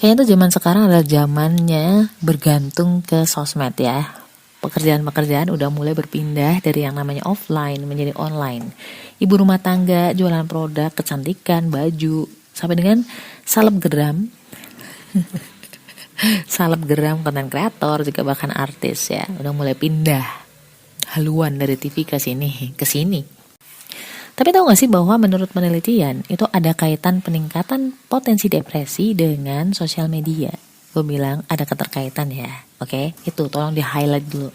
Kayaknya tuh zaman sekarang adalah zamannya bergantung ke sosmed ya. Pekerjaan-pekerjaan udah mulai berpindah dari yang namanya offline menjadi online. Ibu rumah tangga jualan produk kecantikan, baju, sampai dengan selebgram, selebgram, konten kreator, juga bahkan artis ya, udah mulai pindah haluan dari TV ke sini. Tapi tahu gak sih bahwa menurut penelitian itu ada kaitan peningkatan potensi depresi dengan sosial media. Gue bilang ada keterkaitan ya, oke? Itu tolong di highlight dulu.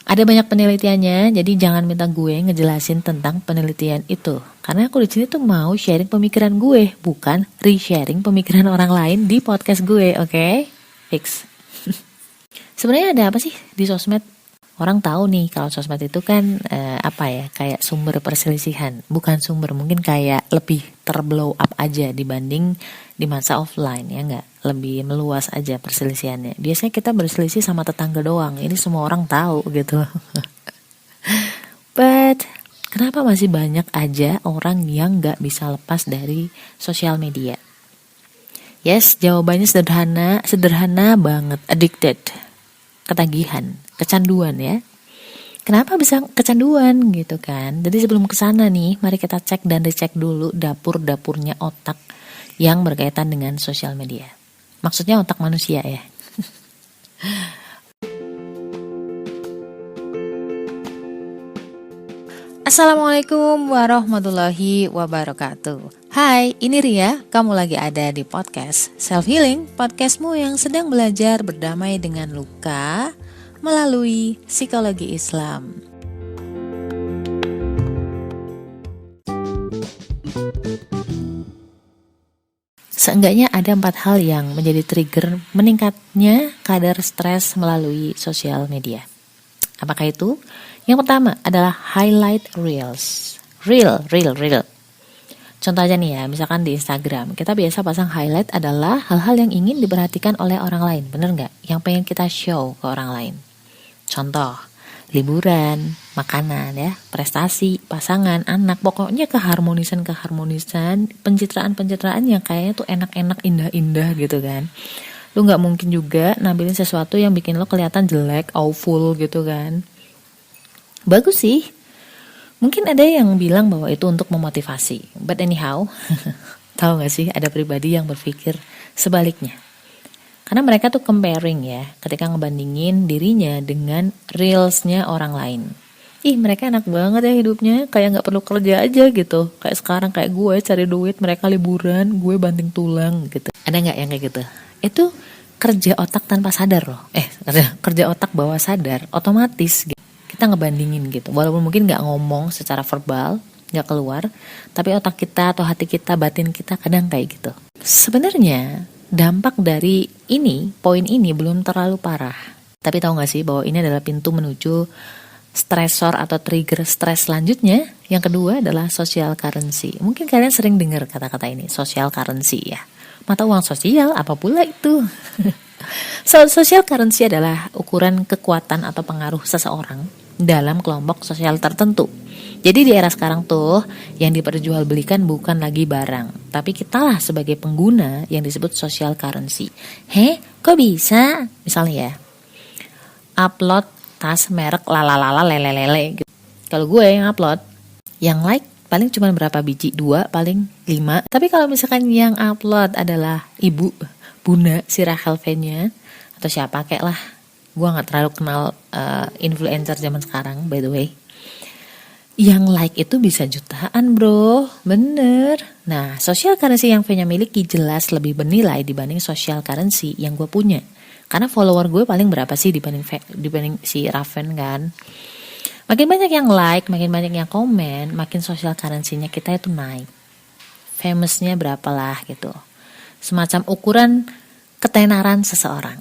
Ada banyak penelitiannya, jadi jangan minta gue ngejelasin tentang penelitian itu. Karena aku di sini tuh mau sharing pemikiran gue, bukan re-sharing pemikiran orang lain di podcast gue, oke? Fix. Sebenarnya ada apa sih di sosmed? Orang tahu nih kalau sosmed itu kan kayak sumber perselisihan, bukan sumber, mungkin kayak lebih terblow up aja dibanding di masa offline ya nggak, lebih meluas aja perselisihannya. Biasanya kita berselisih sama tetangga doang, ini semua orang tahu gitu. But kenapa masih banyak aja orang yang nggak bisa lepas dari sosial media? Yes, jawabannya sederhana banget, addicted. Ketagihan, kecanduan ya. Kenapa bisa kecanduan gitu kan? Jadi sebelum kesana nih, mari kita cek dan dicek dulu dapur-dapurnya otak yang berkaitan dengan sosial media. Maksudnya otak manusia ya. Assalamualaikum warahmatullahi wabarakatuh. Hai, ini Ria, kamu lagi ada di podcast Self Healing, podcastmu yang sedang belajar berdamai dengan luka melalui psikologi Islam. Seenggaknya ada 4 hal yang menjadi trigger meningkatnya kadar stres melalui sosial media. Apakah itu? Yang pertama adalah highlight reels. Reel. Contoh aja nih ya, misalkan di Instagram, kita biasa pasang highlight adalah hal-hal yang ingin diperhatikan oleh orang lain, bener nggak? Yang pengen kita show ke orang lain. Contoh, liburan, makanan ya, prestasi, pasangan, anak, pokoknya keharmonisan, pencitraan yang kayaknya tuh enak-enak, indah-indah gitu kan. Lu nggak mungkin juga nampilin sesuatu yang bikin lo kelihatan jelek, awful gitu kan. Bagus sih. Mungkin ada yang bilang bahwa itu untuk memotivasi. But anyhow, tahu gak sih ada pribadi yang berpikir sebaliknya. Karena mereka tuh comparing ya, ketika ngebandingin dirinya dengan reelsnya orang lain. Ih, mereka enak banget ya hidupnya, kayak gak perlu kerja aja gitu. Kayak sekarang, kayak gue cari duit, mereka liburan, gue banting tulang gitu. Ada gak yang kayak gitu? Itu kerja otak tanpa sadar loh. Kerja otak bawah sadar, otomatis gitu. Kita ngebandingin gitu, walaupun mungkin gak ngomong secara verbal, gak keluar, tapi otak kita atau hati kita, batin kita kadang kayak gitu. Sebenarnya dampak dari poin ini belum terlalu parah. Tapi tahu gak sih bahwa ini adalah pintu menuju stresor atau trigger stres selanjutnya. Yang kedua adalah social currency. Mungkin kalian sering dengar kata-kata ini, social currency ya. Mata uang sosial, apa pula itu? Social currency adalah ukuran kekuatan atau pengaruh seseorang dalam kelompok sosial tertentu. Jadi di era sekarang tuh yang diperjualbelikan bukan lagi barang, tapi kitalah sebagai pengguna yang disebut social currency. Kok bisa? Misalnya ya, upload tas merek lalalala lele gitu. Kalau gue yang upload, yang like paling cuma berapa biji, 2 paling 5. Tapi kalau misalkan yang upload adalah ibu, bunda si Rachel V-nya atau siapa kayak lah, gue gak terlalu kenal influencer zaman sekarang by the way, yang like itu bisa jutaan bro, bener. Nah, social currency yang V-nya miliki jelas lebih bernilai dibanding social currency yang gue punya. Karena follower gue paling berapa sih dibanding si Raven kan. Makin banyak yang like, makin banyak yang komen, makin social currency-nya kita itu naik. Famousnya berapalah gitu. Semacam ukuran ketenaran seseorang.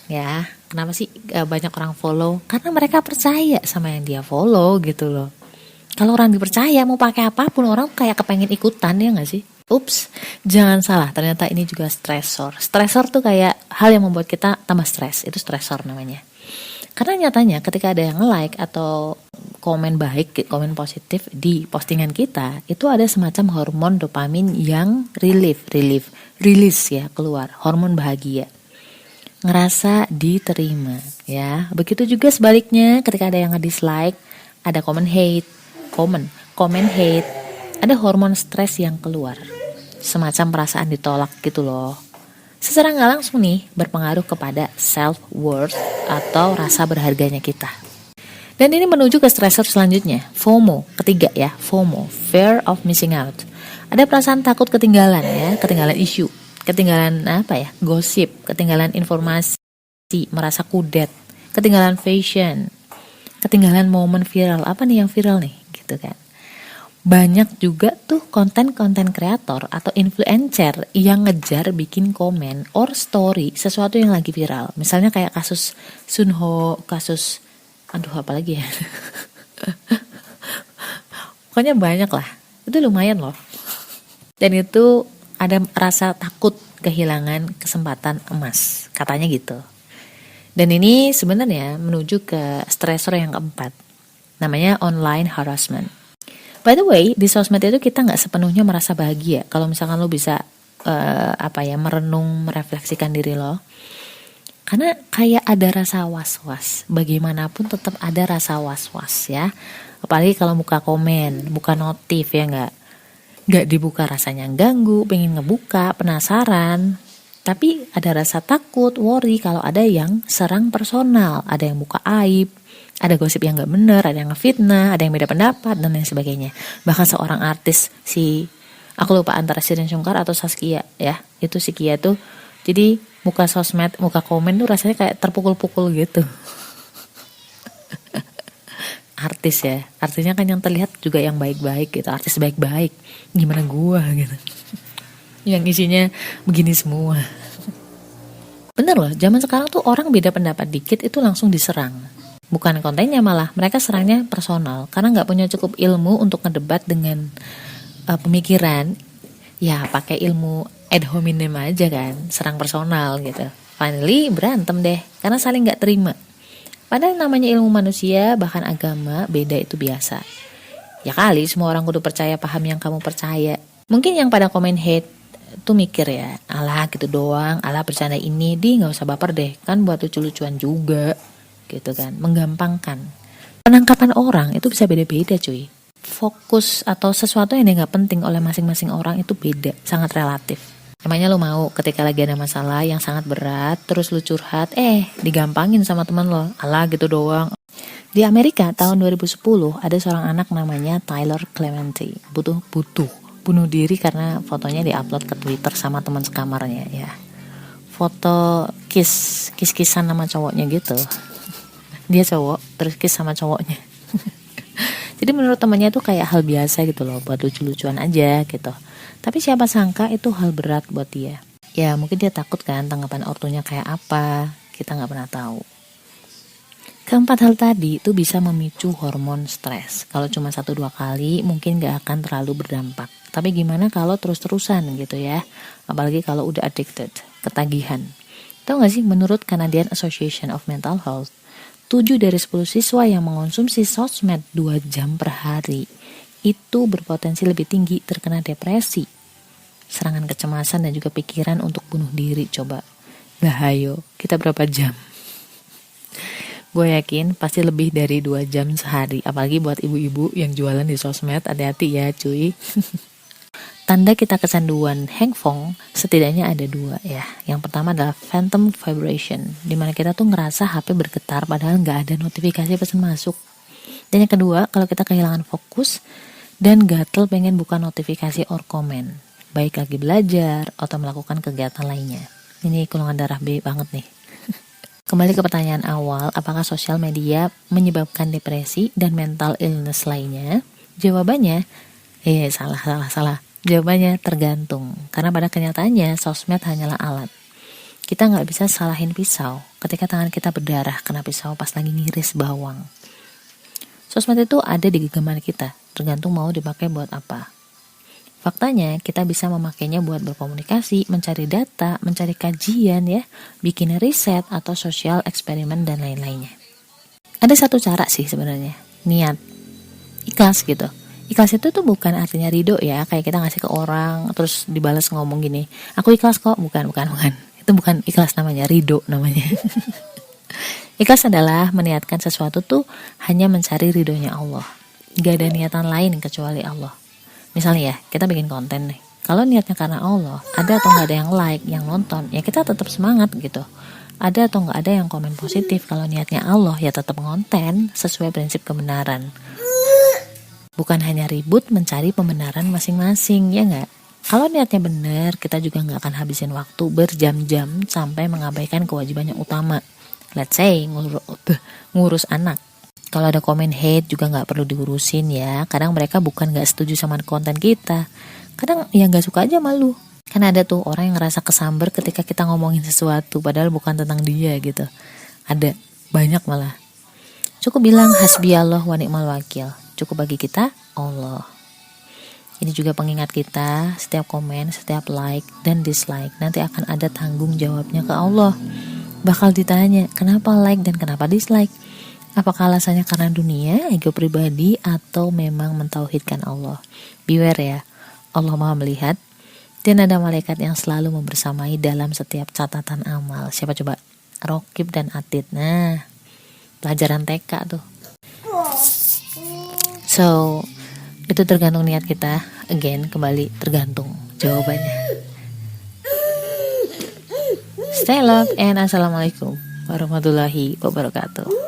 Ya, kenapa sih banyak orang follow? Karena mereka percaya sama yang dia follow gitu loh. Kalau orang dipercaya mau pakai apapun orang kayak kepengen ikutan ya gak sih? Ups, jangan salah, ternyata ini juga stresor. Stresor tuh kayak hal yang membuat kita tambah stres, itu stresor namanya. Karena nyatanya ketika ada yang like atau komen baik, komen positif di postingan kita, itu ada semacam hormon dopamin yang rilis ya, keluar, hormon bahagia. Ngerasa diterima ya. Begitu juga sebaliknya ketika ada yang nge-dislike, ada komen hate, ada hormon stres yang keluar. Semacam perasaan ditolak gitu loh. Secara nggak langsung nih berpengaruh kepada self-worth atau rasa berharganya kita. Dan ini menuju ke stressor selanjutnya, FOMO, ketiga ya, FOMO, fear of missing out. Ada perasaan takut ketinggalan ya, ketinggalan isu, ketinggalan gosip, ketinggalan informasi, merasa kudet, ketinggalan fashion, ketinggalan momen viral. Apa nih yang viral nih, gitu kan. Banyak juga tuh konten-konten kreator atau influencer yang ngejar bikin komen or story sesuatu yang lagi viral. Misalnya kayak kasus Sunho, kasus apa lagi ya. Pokoknya banyak lah. Itu lumayan loh. Dan itu ada rasa takut kehilangan kesempatan emas, katanya gitu. Dan ini sebenarnya menuju ke stressor yang keempat. Namanya online harassment. By the way, di sosmed itu kita nggak sepenuhnya merasa bahagia. Kalau misalkan lo bisa merenung, merefleksikan diri lo. Karena kayak ada rasa was-was. Bagaimanapun tetap ada rasa was-was ya. Apalagi kalau buka komen, buka notif ya nggak dibuka rasanya ganggu, pengen ngebuka, penasaran. Tapi ada rasa takut, worry kalau ada yang serang personal, ada yang buka aib, ada gosip yang nggak benar, ada yang ngefitnah, ada yang beda pendapat dan lain sebagainya. Bahkan seorang artis aku lupa antara Shireen Syungkar atau Saskia ya, itu si Kia tuh. Jadi muka sosmed, muka komen tuh rasanya kayak terpukul-pukul gitu. Artis ya, artinya kan yang terlihat juga yang baik-baik gitu, artis baik-baik. Gimana gua gitu. Yang isinya begini semua. Bener loh, zaman sekarang tuh orang beda pendapat dikit itu langsung diserang. Bukan kontennya malah, mereka serangnya personal. Karena gak punya cukup ilmu untuk ngedebat dengan pemikiran. Ya pakai ilmu ad hominem aja kan, serang personal gitu. Finally berantem deh, karena saling gak terima. Padahal namanya ilmu manusia, bahkan agama, beda itu biasa. Ya kali semua orang kudu percaya paham yang kamu percaya. Mungkin yang pada komen hate tuh mikir ya, alah gitu doang, alah bercanda ini, gak usah baper deh, kan buat lucu-lucuan juga gitu kan, menggampangkan. Penangkapan orang itu bisa beda-beda cuy. Fokus atau sesuatu yang gak penting oleh masing-masing orang itu beda, sangat relatif. Emangnya lo mau ketika lagi ada masalah yang sangat berat, terus lu curhat, digampangin sama teman lo, alah gitu doang. Di Amerika tahun 2010 ada seorang anak namanya Tyler Clementi, bunuh diri karena fotonya diupload ke Twitter sama teman sekamarnya ya. Foto kiss-kissan sama cowoknya gitu. Dia cowok, terus kiss sama cowoknya. Jadi menurut temannya itu kayak hal biasa gitu loh, buat lucu-lucuan aja gitu. Tapi siapa sangka itu hal berat buat dia. Ya mungkin dia takut kan tanggapan ortunya kayak apa, kita gak pernah tahu. Keempat hal tadi itu bisa memicu hormon stres. Kalau cuma 1-2 kali mungkin gak akan terlalu berdampak. Tapi gimana kalau terus-terusan gitu ya. Apalagi kalau udah addicted, ketagihan. Tahu gak sih menurut Canadian Association of Mental Health, 7 dari 10 siswa yang mengonsumsi sosmed 2 jam per hari itu berpotensi lebih tinggi terkena depresi, serangan kecemasan dan juga pikiran untuk bunuh diri. Coba lah hayo, kita berapa jam? Gue yakin pasti lebih dari 2 jam sehari. Apalagi buat ibu-ibu yang jualan di sosmed, hati-hati ya cuy. Tanda kita kecanduan handphone setidaknya ada 2 ya. Yang pertama adalah phantom vibration, dimana kita tuh ngerasa HP bergetar padahal gak ada notifikasi pesan masuk. Dan yang kedua, kalau kita kehilangan fokus dan gatel pengen buka notifikasi or komen, baik lagi belajar atau melakukan kegiatan lainnya. Ini golongan darah B banget nih. Kembali ke pertanyaan awal, apakah sosial media menyebabkan depresi dan mental illness lainnya? Jawabannya, salah. Jawabannya tergantung. Karena pada kenyataannya sosmed hanyalah alat. Kita nggak bisa salahin pisau ketika tangan kita berdarah kena pisau pas lagi ngiris bawang. Sosmed itu ada di genggaman kita, tergantung mau dipakai buat apa. Faktanya, kita bisa memakainya buat berkomunikasi, mencari data, mencari kajian ya, bikin riset atau sosial eksperimen dan lain-lainnya. Ada satu cara sih sebenarnya, niat. ikhlas gitu. Ikhlas itu tuh bukan artinya ridho ya, kayak kita ngasih ke orang terus dibalas ngomong gini, aku ikhlas kok. Bukan. Itu bukan ikhlas, namanya ridho namanya. Ikhlas adalah meniatkan sesuatu tuh hanya mencari ridhonya Allah, gak ada niatan lain kecuali Allah. Misalnya ya, kita bikin konten nih, kalau niatnya karena Allah, ada atau nggak ada yang like, yang nonton, ya kita tetap semangat gitu. Ada atau nggak ada yang komen positif, kalau niatnya Allah ya tetap ngonten sesuai prinsip kebenaran. Bukan hanya ribut mencari pembenaran masing-masing, ya nggak? Kalau niatnya benar, kita juga nggak akan habisin waktu berjam-jam sampai mengabaikan kewajiban yang utama. Let's say ngurus anak. Kalau ada komen hate juga nggak perlu diurusin ya. Kadang mereka bukan nggak setuju sama konten kita, kadang ya nggak suka aja, malu. Kan ada tuh orang yang ngerasa kesamber ketika kita ngomongin sesuatu padahal bukan tentang dia gitu. Ada, banyak malah. Cukup bilang hasbiyallah wa ni'mal wakil. Cukup bagi kita Allah. Ini juga pengingat kita, setiap komen, setiap like dan dislike nanti akan ada tanggung jawabnya ke Allah. Bakal ditanya, kenapa like dan kenapa dislike? Apakah alasannya karena dunia, ego pribadi, atau memang mentauhidkan Allah? Beware ya, Allah Maha melihat dan ada malaikat yang selalu membersamai dalam setiap catatan amal. Siapa coba? Rokib dan Atid. Nah, pelajaran TK tuh. So, itu tergantung niat kita. Again, kembali tergantung jawabannya. Stay love and assalamualaikum warahmatullahi wabarakatuh.